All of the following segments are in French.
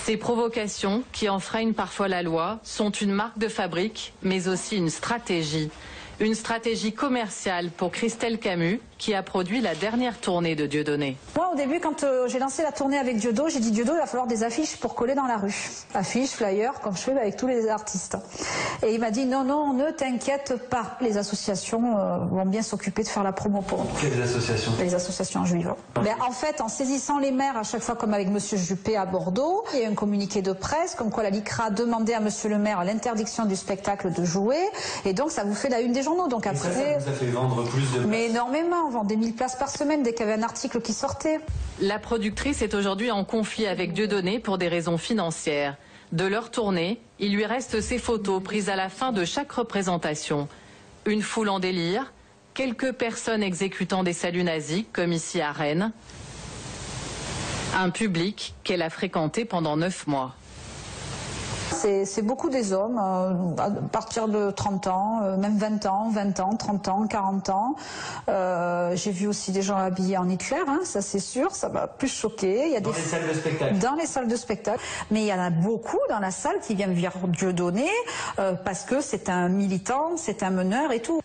Ces provocations, qui enfreignent parfois la loi, sont une marque de fabrique, mais aussi une stratégie. Une stratégie commerciale pour Christelle Camus, qui a produit la dernière tournée de Dieudonné. Moi, au début, quand j'ai lancé la tournée avec Dieudonné, j'ai dit Dieudonné, il va falloir des affiches pour coller dans la rue. Affiches, flyers, comme je fais avec tous les artistes. Et il m'a dit non, non, ne t'inquiète pas. Les associations vont bien s'occuper de faire la promo pour nous. Quelles associations? Les associations juives. Mais en fait, en saisissant les maires, à chaque fois comme avec Monsieur Juppé à Bordeaux, il y a eu un communiqué de presse, comme quoi la LICRA demandait à Monsieur le maire l'interdiction du spectacle de jouer. Et donc, ça vous fait la une des journaux. Donc après, ça vous a fait vendre plus de places? Mais énormément, on vendait 1000 places par semaine dès qu'il y avait un article qui sortait. La productrice est aujourd'hui en conflit avec Dieudonné pour des raisons financières. De leur tournée, il lui reste ses photos prises à la fin de chaque représentation. Une foule en délire, quelques personnes exécutant des saluts nazis, comme ici à Rennes. Un public qu'elle a fréquenté pendant 9 mois. C'est beaucoup des hommes, à partir de 30 ans, même 20 ans, 30 ans, 40 ans. J'ai vu aussi des gens habillés en Hitler, hein, ça c'est sûr, ça m'a plus choqué. Il y a dans les salles de spectacle? Dans les salles de spectacle. Mais il y en a beaucoup dans la salle qui viennent voir Dieudonné parce que c'est un militant, c'est un meneur et tout.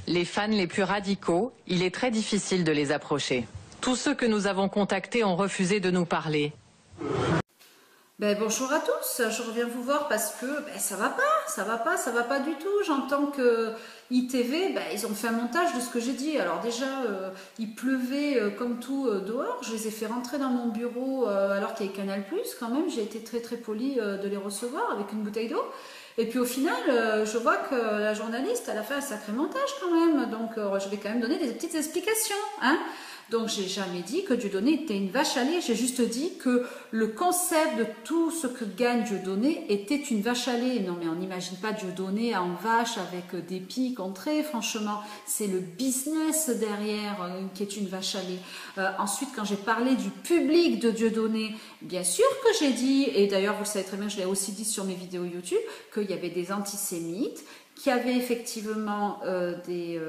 Les fans les plus radicaux, il est très difficile de les approcher. Tous ceux que nous avons contactés ont refusé de nous parler. Bonjour à tous, je reviens vous voir parce que ça va pas du tout. J'entends que ITV, ils ont fait un montage de ce que j'ai dit. Alors déjà, il pleuvait comme tout dehors. Je les ai fait rentrer dans mon bureau alors qu'il y avait Canal+, quand même. J'ai été très très polie de les recevoir avec une bouteille d'eau. Et puis au final, je vois que la journaliste, elle a fait un sacré montage quand même. Donc je vais quand même donner des petites explications, hein. Donc j'ai jamais dit que Dieudonné était une vache à lait, j'ai juste dit que le concept de tout ce que gagne Dieudonné était une vache à lait. Non mais on n'imagine pas Dieudonné en vache avec des pics entrées, franchement, c'est le business derrière qui est une vache à lait. Ensuite, quand j'ai parlé du public de Dieudonné, bien sûr que j'ai dit, et d'ailleurs vous le savez très bien, je l'ai aussi dit sur mes vidéos YouTube, qu'il y avait des antisémites, qui avait effectivement des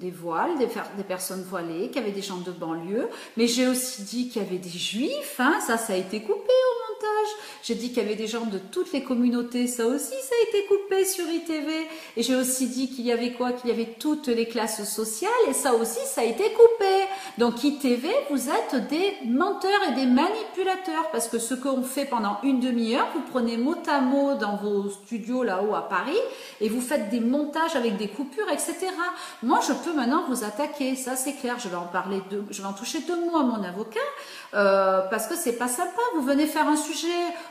voiles, des personnes voilées, qui avaient des gens de banlieue, mais j'ai aussi dit qu'il y avait des juifs, hein, ça a été coupé au montage. J'ai dit qu'il y avait des gens de toutes les communautés, ça aussi ça a été coupé sur ITV. Et j'ai aussi dit qu'il y avait quoi? Qu'il y avait toutes les classes sociales, et ça aussi ça a été coupé. Donc ITV, vous êtes des menteurs et des manipulateurs, parce que ce qu'on fait pendant une demi-heure, vous prenez mot à mot dans vos studios là-haut à Paris, et vous faites des montages avec des coupures, etc. Moi, je peux maintenant vous attaquer, ça c'est clair. Je vais en toucher 2 mots à mon avocat, parce que c'est pas sympa. Vous venez faire un sujet,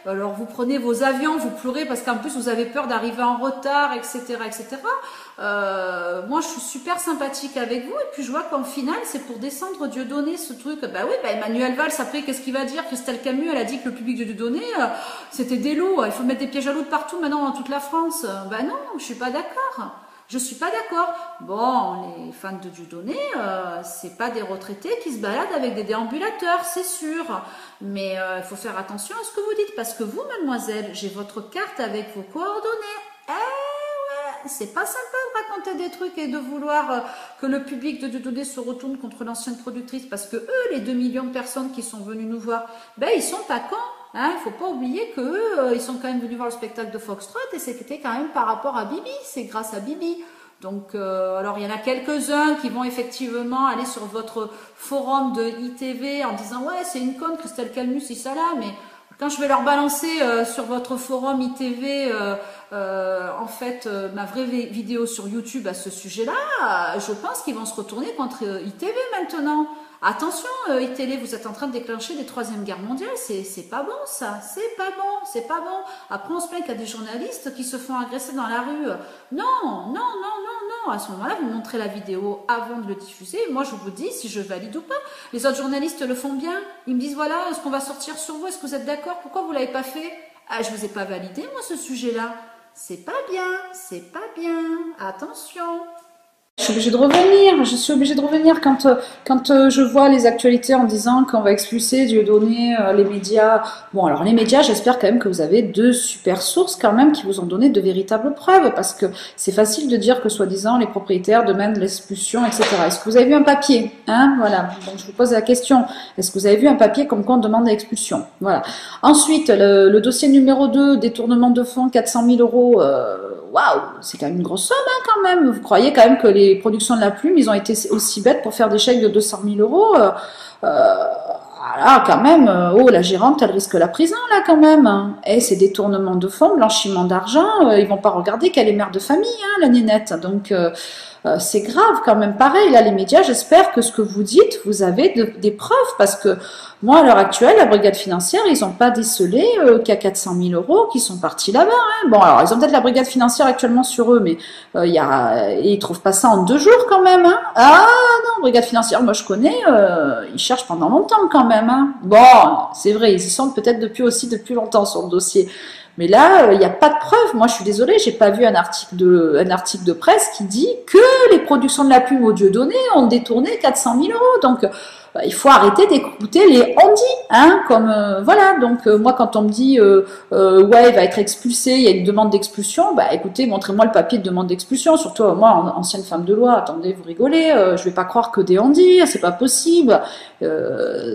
alors vous prenez vos avions, vous pleurez parce qu'en plus vous avez peur d'arriver en retard, etc., etc. Moi, je suis super sympathique avec vous, et puis je vois qu'en final, c'est pour descendre Dieudonné, ce truc. Emmanuel Valls, après, qu'est-ce qu'il va dire? Christelle Camus, elle a dit que le public de Dieudonné, c'était des loups. Il faut mettre des pièges à loups de partout maintenant dans toute la France. Non, je suis pas d'accord. Je suis pas d'accord. Bon, les fans de Dieudonné, c'est pas des retraités qui se baladent avec des déambulateurs, c'est sûr. Mais il faut faire attention à ce que vous dites, parce que vous, mademoiselle, j'ai votre carte avec vos coordonnées. C'est pas sympa de raconter des trucs et de vouloir que le public de Dieudonné se retourne contre l'ancienne productrice, parce que eux, les 2 millions de personnes qui sont venues nous voir, ils sont à Caen. Hein, il faut pas oublier qu'eux, ils sont quand même venus voir le spectacle de Foxtrot, et c'était quand même par rapport à Bibi, c'est grâce à Bibi. Donc, alors il y en a quelques-uns qui vont effectivement aller sur votre forum de ITV en disant « Ouais, c'est une conne, Christelle Camus, c'est ça là », mais quand je vais leur balancer sur votre forum ITV, en fait, ma vraie vidéo sur YouTube à ce sujet-là, je pense qu'ils vont se retourner contre ITV maintenant. Attention, ITV, vous êtes en train de déclencher des 3e guerres mondiales, c'est pas bon ça, c'est pas bon, c'est pas bon. Après, on se plaint qu'il y a des journalistes qui se font agresser dans la rue. Non, non, non, non, non. À ce moment-là, vous montrez la vidéo avant de le diffuser. Moi, je vous dis si je valide ou pas. Les autres journalistes le font bien. Ils me disent, voilà, est-ce qu'on va sortir sur vous? Est-ce que vous êtes d'accord? Pourquoi vous l'avez pas fait? Ah, je vous ai pas validé, moi, ce sujet-là. C'est pas bien, c'est pas bien. Attention. Je suis obligée de revenir, quand je vois les actualités en disant qu'on va expulser Dieudonné, les médias. Bon, alors les médias, j'espère quand même que vous avez deux super sources quand même qui vous ont donné de véritables preuves, parce que c'est facile de dire que soi-disant les propriétaires demandent l'expulsion, etc. Est-ce que vous avez vu un papier, hein? Voilà, donc je vous pose la question, est-ce que vous avez vu un papier comme quoi on demande l'expulsion? Voilà. Ensuite, le dossier numéro 2, détournement de fonds, 400 000 €, waouh, c'est quand même une grosse somme, hein, quand même. Vous croyez quand même que les productions de la plume, ils ont été aussi bêtes pour faire des chèques de 200 000 €, voilà, quand même, oh, la gérante, elle risque la prison, là, quand même, hein. Et c'est détournement de fonds, blanchiment d'argent, ils vont pas regarder qu'elle est mère de famille, hein, la nénette, donc c'est grave, quand même. Pareil, là, les médias, j'espère que ce que vous dites, vous avez des preuves, parce que moi, à l'heure actuelle, la brigade financière, ils n'ont pas décelé qu'il y a 400 000 € qui sont partis là-bas, hein. Bon, alors, ils ont peut-être la brigade financière actuellement sur eux, mais ils trouvent pas ça en 2 jours, quand même, hein. Ah, non, brigade financière, moi, je connais, ils cherchent pendant longtemps, quand même, hein. Bon, c'est vrai, ils y sont peut-être depuis longtemps sur le dossier. Mais là, il n'y a pas de preuve. Moi, je suis désolée, j'ai pas vu un article de presse qui dit que les productions de la plume au Dieudonné ont détourné 400 000 €. Donc, il faut arrêter d'écouter les on-dit, hein, comme voilà. Donc moi, quand on me dit ouais, il va être expulsé, il y a une demande d'expulsion, bah écoutez, montrez-moi le papier de demande d'expulsion. Surtout moi, ancienne femme de loi, attendez, vous rigolez, je vais pas croire que des on-dit, c'est pas possible.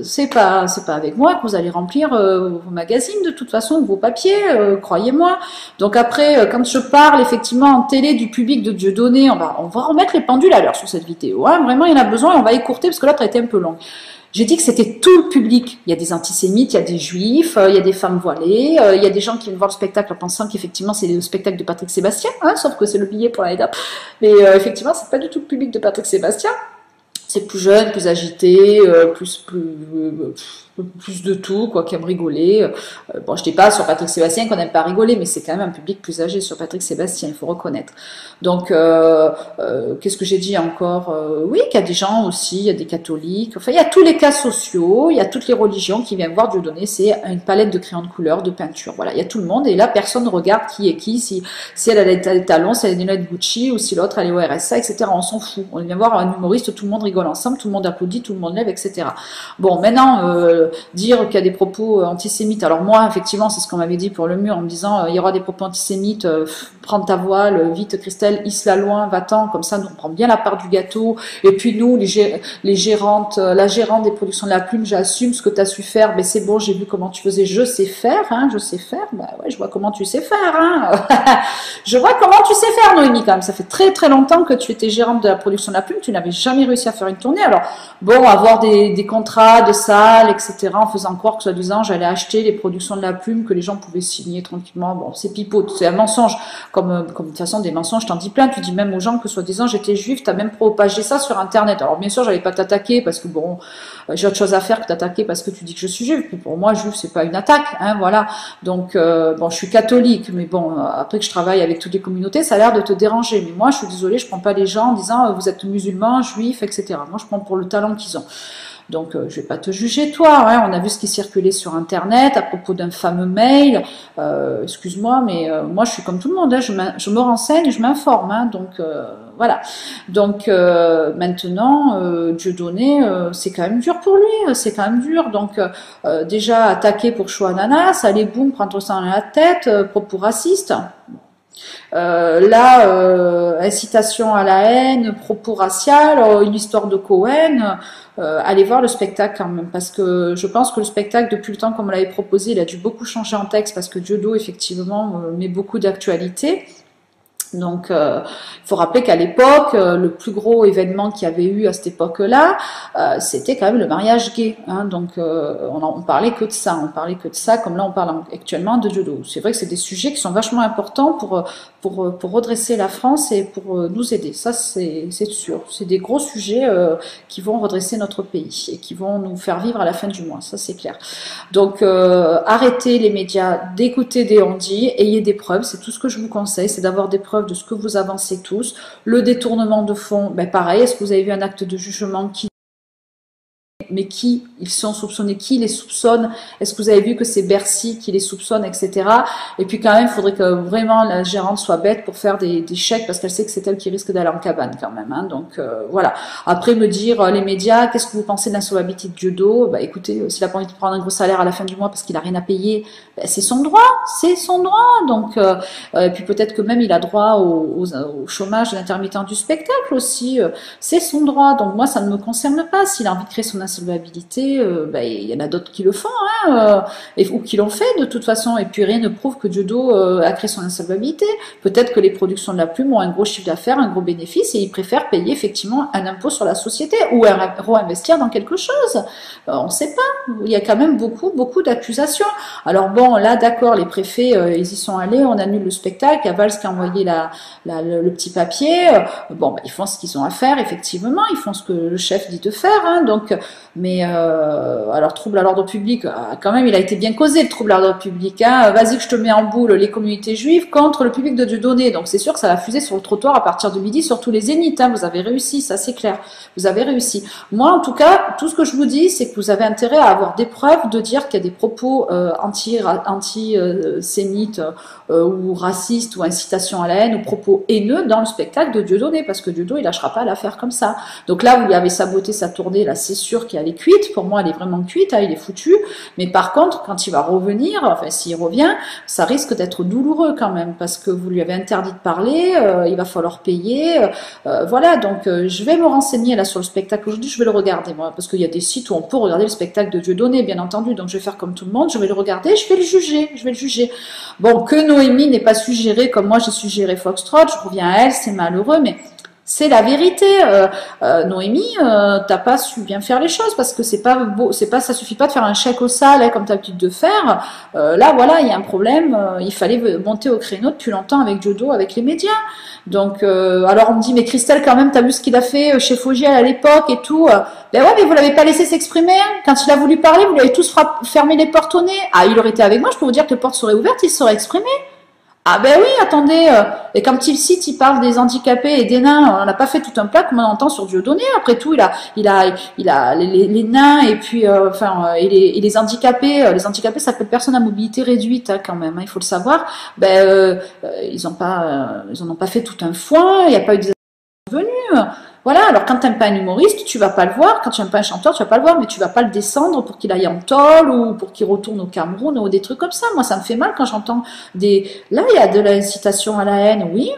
C'est pas avec moi que vous allez remplir vos magazines de toute façon, vos papiers, croyez-moi. Donc après, quand je parle effectivement en télé du public de Dieudonné, on va remettre les pendules à l'heure sur cette vidéo, hein. Vraiment, il y en a besoin et on va écourter parce que l'autre a été un peu longue. J'ai dit que c'était tout le public. Il y a des antisémites, il y a des juifs, il y a des femmes voilées, il y a des gens qui viennent voir le spectacle en pensant qu'effectivement c'est le spectacle de Patrick Sébastien, hein, sauf que c'est le billet pour la EDAP. Mais effectivement, c'est pas du tout le public de Patrick Sébastien. C'est plus jeune, plus agité, plus de tout, quoi, qui aime rigoler. Bon, je dis pas sur Patrick Sébastien qu'on n'aime pas rigoler, mais c'est quand même un public plus âgé sur Patrick Sébastien, il faut reconnaître. Donc, qu'est-ce que j'ai dit encore? Oui, qu'il y a des gens aussi, il y a des catholiques, enfin, il y a tous les cas sociaux, il y a toutes les religions qui viennent voir Dieudonné, c'est une palette de crayons de couleur, de peinture, voilà, il y a tout le monde, et là, personne ne regarde qui est qui, si elle a des talons, si elle a des lunettes Gucci, ou si l'autre elle est au RSA, etc. On s'en fout. On vient voir un humoriste, tout le monde rigole ensemble, tout le monde applaudit, tout le monde lève, etc. Bon, maintenant, dire qu'il y a des propos antisémites, alors moi, effectivement, c'est ce qu'on m'avait dit pour le mur, en me disant, il y aura des propos antisémites, prends ta voile, vite Christelle, hisse-la loin, va-t'en, comme ça, nous, on prend bien la part du gâteau, et puis nous, les gérantes, la gérante des productions de la plume, j'assume ce que tu as su faire, mais c'est bon, j'ai vu comment tu faisais, je sais faire, hein, je sais faire, bah ouais, je vois comment tu sais faire, hein. Je vois comment tu sais faire, Noémie, quand même, ça fait très très longtemps que tu étais gérante de la production de la plume, tu n'avais jamais réussi à faire une tournée, alors, bon, avoir des contrats de salles, etc., en faisant croire que, soi-disant, j'allais acheter les productions de la plume, que les gens pouvaient signer tranquillement, bon, c'est pipeau, c'est un mensonge, comme de toute façon, des mensonges, t'en dis plein, tu dis même aux gens que, soi-disant, j'étais juive, t'as même propagé ça sur Internet, alors bien sûr, j'allais pas t'attaquer, parce que bon, j'ai autre chose à faire que t'attaquer parce que tu dis que je suis juive, puis pour moi, juive, c'est pas une attaque, hein, voilà, donc, bon, je suis catholique, mais bon, après que je travaille avec toutes les communautés, ça a l'air de te déranger, mais moi, je suis désolée, je prends pas les gens en disant, vous êtes musulmans, juifs, etc., moi, je prends pour le talent qu'ils ont. Donc, je vais pas te juger, toi. Hein. On a vu ce qui circulait sur Internet à propos d'un fameux mail. Excuse-moi, mais moi, je suis comme tout le monde. Hein. Je me renseigne, je m'informe. Hein. Donc, voilà. Donc, maintenant, Dieudonné, c'est quand même dur pour lui. C'est quand même dur. Donc, déjà, attaquer pour choix ananas, aller boum, prendre ça dans la tête, propos racistes. Incitation à la haine, propos racial, une histoire de Cohen, allez voir le spectacle quand même, parce que je pense que le spectacle, depuis le temps qu'on me l'avait proposé, il a dû beaucoup changer en texte, parce que Dieudonné, effectivement, met beaucoup d'actualité. Donc, il faut rappeler qu'à l'époque, le plus gros événement qu'il y avait eu à cette époque-là, c'était quand même le mariage gay. Hein, donc, on parlait que de ça. On parlait que de ça, comme là, on parle actuellement de Dieudonné. C'est vrai que c'est des sujets qui sont vachement importants pour redresser la France et pour nous aider. Ça, c'est sûr. C'est des gros sujets qui vont redresser notre pays et qui vont nous faire vivre à la fin du mois. Ça, c'est clair. Donc, arrêtez les médias d'écouter des on-dit, ayez des preuves. C'est tout ce que je vous conseille, c'est d'avoir des preuves de ce que vous avancez tous. Le détournement de fonds, ben pareil, est-ce que vous avez vu un acte de jugement qui mais qui ils sont soupçonnés, qui les soupçonne, est-ce que vous avez vu que c'est Bercy qui les soupçonne, etc. Et puis quand même, il faudrait que vraiment la gérante soit bête pour faire des chèques, parce qu'elle sait que c'est elle qui risque d'aller en cabane quand même, hein. Donc voilà. Après me dire, les médias, qu'est-ce que vous pensez de l'insolvabilité de Dieudo? Bah écoutez, s'il a pas envie de prendre un gros salaire à la fin du mois parce qu'il a rien à payer, bah, c'est son droit, c'est son droit. Donc et puis peut-être que même il a droit au chômage d'intermittent du spectacle aussi, c'est son droit. Donc moi ça ne me concerne pas. S'il a envie de créer son insolvabilité, bah, il y en a d'autres qui le font, hein, ou qui l'ont fait de toute façon. Et puis rien ne prouve que Dieudo a créé son insolvabilité. Peut-être que les productions de la plume ont un gros chiffre d'affaires, un gros bénéfice, et ils préfèrent payer effectivement un impôt sur la société ou réinvestir dans quelque chose. On ne sait pas. Il y a quand même beaucoup d'accusations. Alors bon, là d'accord, les préfets, ils y sont allés, on annule le spectacle, il y a Valls qui a envoyé le petit papier. Bon, bah, ils font ce qu'ils ont à faire, effectivement, ils font ce que le chef dit de faire, hein, donc, mais alors trouble à l'ordre public, quand même, il a été bien causé le trouble à l'ordre public, hein. Vas-y que je te mets en boule les communautés juives contre le public de Dieudonné, donc c'est sûr que ça va fuser sur le trottoir à partir de midi sur tous les zéniths, hein. Vous avez réussi, ça c'est clair, vous avez réussi. Moi en tout cas, tout ce que je vous dis, c'est que vous avez intérêt à avoir des preuves de dire qu'il y a des propos anti-sémites ou racistes ou incitation à la haine ou propos haineux dans le spectacle de Dieudonné, parce que Dieudo il lâchera pas l'affaire comme ça. Donc là vous lui avez saboté sa tournée, là c'est sûr qu'elle est cuite, pour moi elle est vraiment cuite, hein, il est foutu, mais par contre quand il va revenir, enfin s'il revient, ça risque d'être douloureux quand même, parce que vous lui avez interdit de parler, il va falloir payer, voilà. Donc je vais me renseigner là sur le spectacle aujourd'hui, je vais le regarder moi, parce qu'il y a des sites où on peut regarder le spectacle de Dieudonné bien entendu, donc je vais faire comme tout le monde, je vais le regarder, je vais le juger. Bon, que Noémie n'ait pas suggéré comme moi j'ai suggéré Foxtrot, je reviens à elle, c'est malheureux, mais c'est la vérité. Noémie, t'as pas su bien faire les choses, parce que c'est pas beau, ça suffit pas de faire un chèque au sale, hein, comme t'as l'habitude de faire. Là, voilà, il y a un problème. Il fallait monter au créneau depuis longtemps avec Dieudonné, avec les médias. Donc, alors on me dit, mais Christelle, quand même, t'as vu ce qu'il a fait chez Fogiel à l'époque et tout. Ben ouais, mais vous l'avez pas laissé s'exprimer. Quand il a voulu parler, vous lui avez tous fermé les portes au nez. Ah, il aurait été avec moi, je peux vous dire que les portes seraient ouvertes, il se serait exprimé. Ah ben oui, attendez, et quand petit site il parle des handicapés et des nains, on n'a pas fait tout un plat comme on entend sur Dieudonné. Après tout, il a les nains et puis et les handicapés ça s'appelle personnes à mobilité réduite, hein, quand même, hein, il faut le savoir. Ben ils en ont pas fait tout un foin, il n'y a pas eu des venus. Voilà, alors quand tu n'aimes pas un humoriste, tu vas pas le voir. Quand tu n'aimes pas un chanteur, tu vas pas le voir, mais tu vas pas le descendre pour qu'il aille en tôle ou pour qu'il retourne au Cameroun ou des trucs comme ça. Moi, ça me fait mal quand j'entends Là, il y a de l'incitation à la haine. Oui,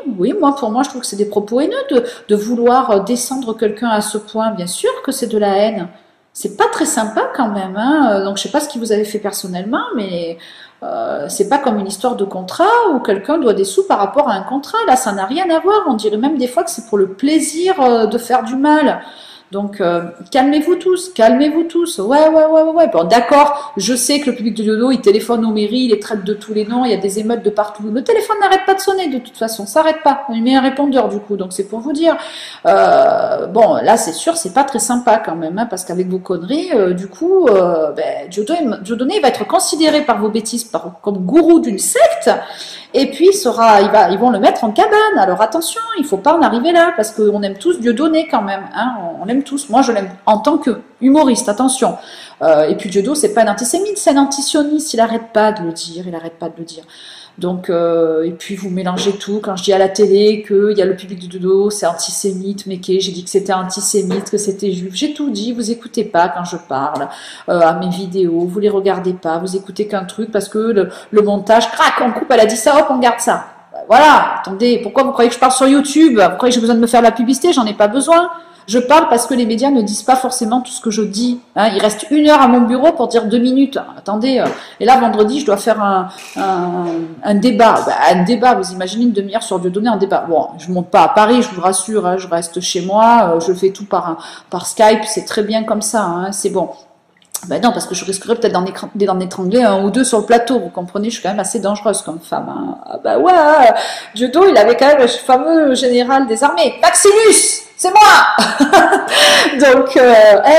pour moi, je trouve que c'est des propos haineux de vouloir descendre quelqu'un à ce point. Bien sûr que c'est de la haine. C'est pas très sympa quand même, hein. Donc, je sais pas ce qu'il vous avez fait personnellement, mais c'est pas comme une histoire de contrat où quelqu'un doit des sous par rapport à un contrat. Là, ça n'a rien à voir. On dirait même des fois que c'est pour le plaisir de faire du mal. Donc, calmez-vous tous. Ouais. Bon, d'accord, je sais que le public de Dieudonné, il téléphone aux mairies, il les traite de tous les noms, il y a des émeutes de partout. Le téléphone n'arrête pas de sonner de toute façon, ça n'arrête pas. On lui met un répondeur du coup, donc c'est pour vous dire. Bon, là, c'est sûr, c'est pas très sympa quand même, hein, parce qu'avec vos conneries, du coup, Dieudonné va être considéré par vos bêtises comme gourou d'une secte, et puis ils vont le mettre en cabane. Alors attention, il faut pas en arriver là, parce qu'on aime tous Dieudonné quand même, hein, on l'aime tous. Moi, je l'aime en tant que humoriste, attention. Et puis Dieudonné, c'est pas un antisémite, c'est un antisioniste. Il arrête pas de le dire, Donc, et puis vous mélangez tout. Quand je dis à la télé qu'il y a le public de Dieudonné, c'est antisémite, mais j'ai dit que c'était antisémite, que c'était juif. J'ai tout dit, vous écoutez pas quand je parle à mes vidéos, vous les regardez pas, vous écoutez qu'un truc parce que le montage, crac, on coupe, elle a dit ça, hop, on garde ça. Voilà, attendez, pourquoi vous croyez que je parle sur YouTube? Vous croyez que j'ai besoin de me faire la publicité? J'en ai pas besoin. Je parle parce que les médias ne disent pas forcément tout ce que je dis. Hein, il reste 1 heure à mon bureau pour dire 2 minutes. Attendez, et là, vendredi, je dois faire un débat. Un débat, vous imaginez une demi-heure sur Dieudonné en débat. Bon, je monte pas à Paris, je vous rassure, hein, je reste chez moi, je fais tout par Skype, c'est très bien comme ça, hein, c'est bon. Ben non, parce que je risquerais peut-être d'en étrangler 1 ou 2 sur le plateau. Vous comprenez, je suis quand même assez dangereuse comme femme. Hein. Ah bah ouais, Dieudonné, il avait quand même le fameux général des armées, Maximus, c'est moi. Donc,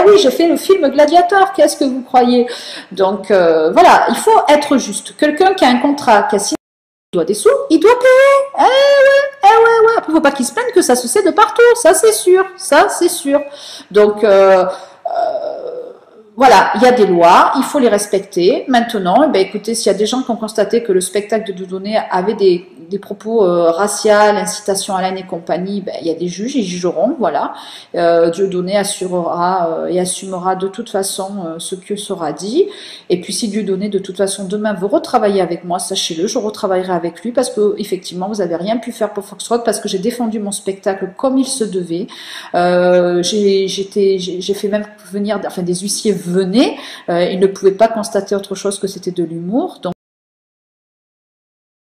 oui, j'ai fait le film Gladiator, qu'est-ce que vous croyez? Donc, voilà, il faut être juste. Quelqu'un qui a un contrat, qui a signé, il doit des sous, il doit payer. Ouais. Après, faut pas qu'il se plaigne que ça se sait de partout, ça c'est sûr. Donc, voilà, il y a des lois, il faut les respecter. Maintenant, eh ben, écoutez, s'il y a des gens qui ont constaté que le spectacle de Dieudonné avait des propos raciaux, incitation à la haine et compagnie, ben, il y a des juges, ils jugeront, voilà. Dieudonné assurera et assumera de toute façon ce que sera dit. Et puis si Dieudonné, de toute façon, demain veut retravailler avec moi, sachez-le, je retravaillerai avec lui parce que effectivement, vous n'avez rien pu faire pour Foxtrot parce que j'ai défendu mon spectacle comme il se devait. J'ai fait même venir, enfin des huissiers venaient, ils ne pouvaient pas constater autre chose que c'était de l'humour. Donc